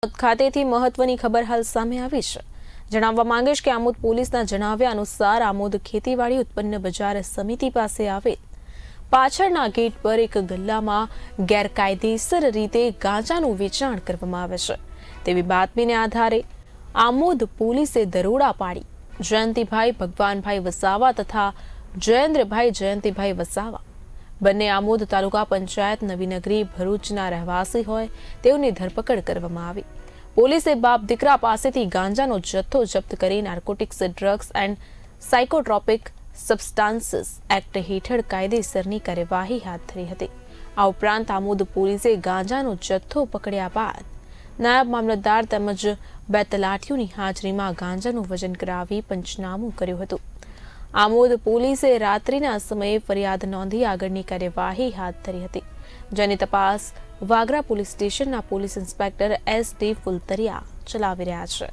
ખાતેથી મહત્વની ખબર હાલ સામે આવી છે। જણાવવા માંગીશ કે આમોદ પોલીસના જણાવ્યા અનુસાર આમોદ ખેતીવાડી ઉત્પન્ન બજાર સમિતિ પાસે આવેલ પાછળના ગેટ પર એક ગલ્લામાં ગેરકાયદેસર રીતે ગાંજાનું વેચાણ કરવામાં આવે છે તેવી બાતમીને આધારે આમોદ પોલીસે દરોડા પાડી જયંતિભાઈ ભગવાનભાઈ વસાવા તથા જયેન્દ્રભાઈ જયંતિભાઈ વસાવા બંને આમોદ તાલુકા પંચાયત નવીનગરી ભરૂચના રહેવાસી હોય તેઓની ધરપકડ કરવામાં આવી। પોલીસે બાપ દીકરા પાસેથી ગાંજાનો જથ્થો જપ્ત કરી narcotics drugs and psychotropic સબસ્ટાન્સીસ act હેઠળ કાયદેસરની કાર્યવાહી હાથ ધરી હતી। આ ઉપરાંત આમોદ પોલીસે ગાંજાનો જથ્થો પકડ્યા બાદ નાયબ મામલતદાર તેમજ બે તલાટીઓની હાજરીમાં ગાંજાનું વજન કરાવી પંચનામું કર્યું હતું। આમોદ પોલીસે રાત્રિના સમયે ફરિયાદ નોંધી આગળની કાર્યવાહી હાથ ધરી હતી, જેની તપાસ વાગરા પોલીસ સ્ટેશનના પોલીસ ઇન્સ્પેક્ટર SD ફુલતરિયા ચલાવી રહ્યા છે।